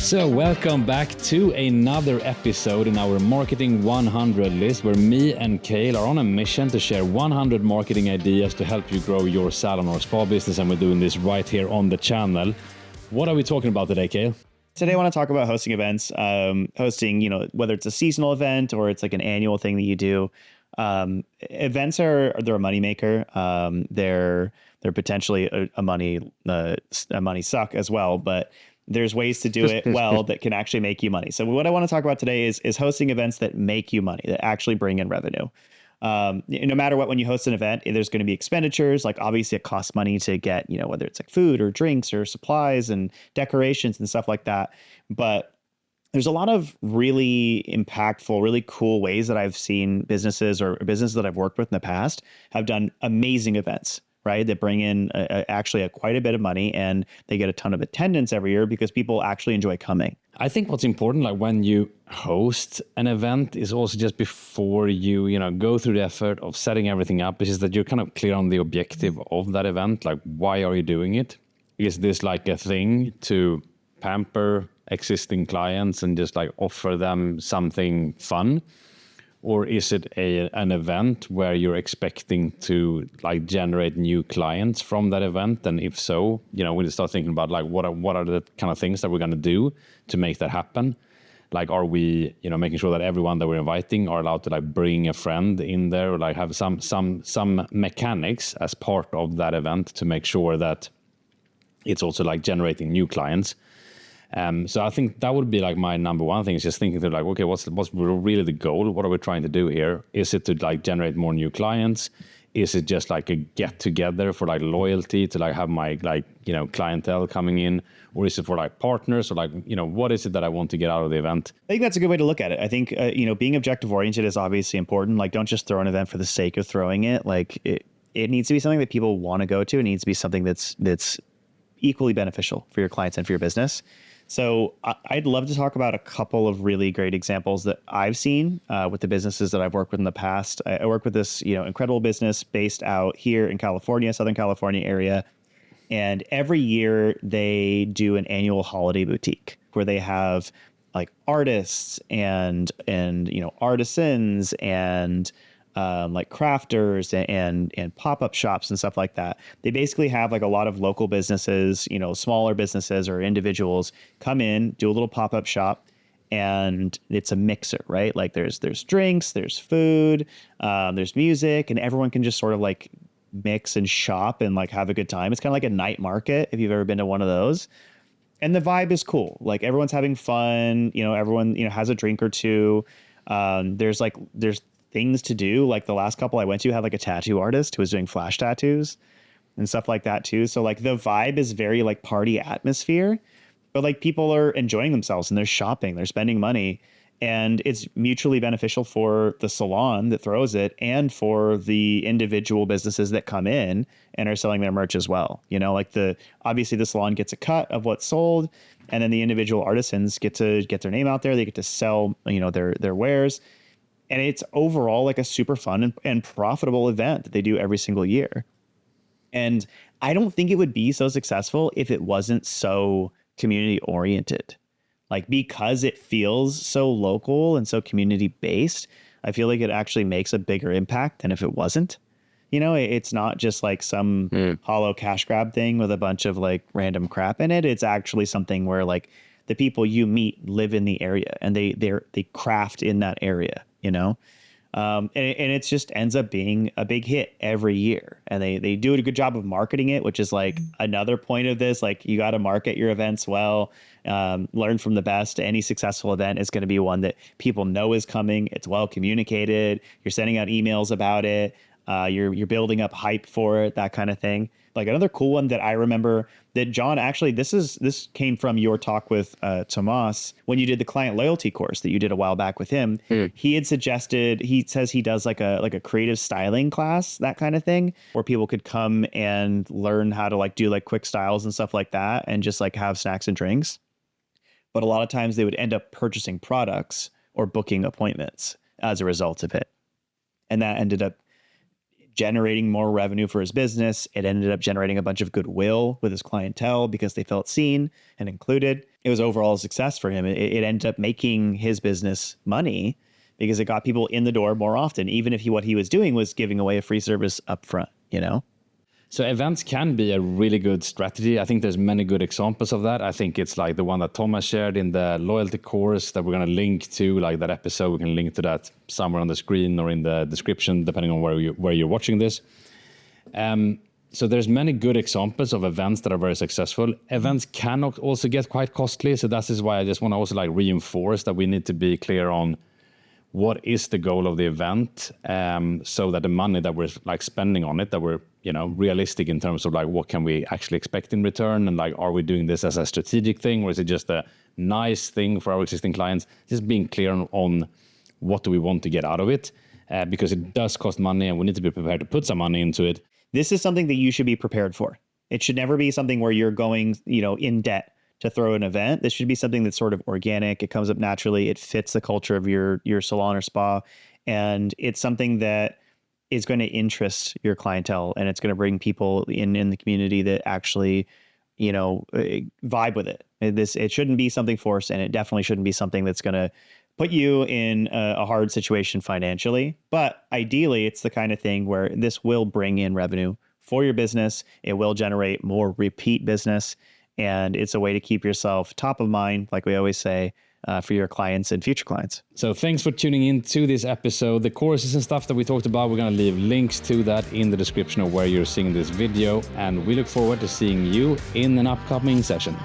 So welcome back to another episode in our Marketing 100 list, where me and Kayle are on a mission to share 100 marketing ideas to help you grow your salon or spa business, and we're doing this right here on the channel. What are we talking about today, Kayle? Today, I want to talk about hosting events. Hosting, whether it's a seasonal event or it's like an annual thing that you do. Events they're a moneymaker. They're potentially a money suck as well, but there's ways to do it well that can actually make you money. So what I want to talk about today is hosting events that make you money, that actually bring in revenue. No matter what, when you host an event, there's going to be expenditures. Like obviously it costs money to get, whether it's like food or drinks or supplies and decorations and stuff like that. But there's a lot of really impactful, really cool ways that I've seen businesses or businesses that I've worked with in the past have done amazing events, right? That bring in actually quite a bit of money, and they get a ton of attendance every year because people actually enjoy coming. I think what's important, like when you host an event, is also just before you go through the effort of setting everything up, is that you're kind of clear on the objective of that event. Like, why are you doing it? Is this like a thing to pamper existing clients and just like offer them something fun? Or is it an event where you're expecting to like generate new clients from that event? And if so, we start thinking about like what are the kind of things that we're going to do to make that happen? Like, are we making sure that everyone that we're inviting are allowed to like bring a friend in there, or like have some mechanics as part of that event to make sure that it's also like generating new clients. So I think that would be like my number one thing, is just thinking through like, okay, what's really the goal? What are we trying to do here? Is it to like generate more new clients? Is it just like a get together for like loyalty to like have my clientele coming in? Or is it for like partners, or like, what is it that I want to get out of the event? I think that's a good way to look at it. I think, being objective oriented is obviously important. Like, don't just throw an event for the sake of throwing it. Like it needs to be something that people want to go to. It needs to be something that's equally beneficial for your clients and for your business. So I'd love to talk about a couple of really great examples that I've seen with the businesses that I've worked with in the past. I work with this, incredible business based out here in California, Southern California area. And every year they do an annual holiday boutique where they have like artists and artisans and like crafters and pop-up shops and stuff like that. They basically have like a lot of local businesses, smaller businesses or individuals come in, do a little pop-up shop, and it's a mixer, right? Like there's drinks, there's food, there's music, and everyone can just sort of like mix and shop and like have a good time. It's kind of like a night market if you've ever been to one of those. And the vibe is cool. Like everyone's having fun, everyone, has a drink or two. There's things to do. Like the last couple I went to had like a tattoo artist who was doing flash tattoos and stuff like that too. So like the vibe is very like party atmosphere, but like people are enjoying themselves and they're shopping, they're spending money, and it's mutually beneficial for the salon that throws it and for the individual businesses that come in and are selling their merch as well. Obviously the salon gets a cut of what's sold, and then the individual artisans get to get their name out there. They get to sell, their wares. And it's overall like a super fun and profitable event that they do every single year. And I don't think it would be so successful if it wasn't so community oriented. Like, because it feels so local and so community based, I feel like it actually makes a bigger impact than if it wasn't. It's not just like some hollow cash grab thing with a bunch of like random crap in it. It's actually something where like the people you meet live in the area and they craft in that area. And it just ends up being a big hit every year. And they do a good job of marketing it, which is like another point of this. Like, you got to market your events well, learn from the best. Any successful event is going to be one that people know is coming. It's well communicated. You're sending out emails about it. You're building up hype for it, that kind of thing. Like another cool one that I remember that John, actually, this came from your talk with Tomas when you did the client loyalty course that you did a while back with him. He had suggested, he says he does like a creative styling class, that kind of thing, where people could come and learn how to like do like quick styles and stuff like that, and just like have snacks and drinks. But a lot of times they would end up purchasing products or booking appointments as a result of it. And that ended up generating more revenue for his business. It ended up generating a bunch of goodwill with his clientele because they felt seen and included. It was overall a success for him. It ended up making his business money because it got people in the door more often, even if what he was doing was giving away a free service up front, you know? So events can be a really good strategy. I think there's many good examples of that. I think it's like the one that Thomas shared in the loyalty course that we're going to link to, like that episode. We can link to that somewhere on the screen or in the description, depending on where you're watching this. So there's many good examples of events that are very successful. Events can also get quite costly. So that is why I just want to also like reinforce that we need to be clear on what is the goal of the event, so that the money that we're like spending on it, that we're, you know, realistic in terms of like what can we actually expect in return, and like are we doing this as a strategic thing or is it just a nice thing for our existing clients? Just being clear on what do we want to get out of it, because it does cost money and we need to be prepared to put some money into it. This is something that you should be prepared for. It should never be something where you're going, you know, in debt to throw an event. This should be something that's sort of organic. It comes up naturally. It fits the culture of your salon or spa. And it's something that is going to interest your clientele, and it's going to bring people in the community that actually, you know, vibe with it. It shouldn't be something forced, and it definitely shouldn't be something that's going to put you in a hard situation financially. But ideally, it's the kind of thing where this will bring in revenue for your business. It will generate more repeat business. And it's a way to keep yourself top of mind, like we always say, for your clients and future clients. So thanks for tuning in to this episode. The courses and stuff that we talked about, we're going to leave links to that in the description of where you're seeing this video. And we look forward to seeing you in an upcoming session.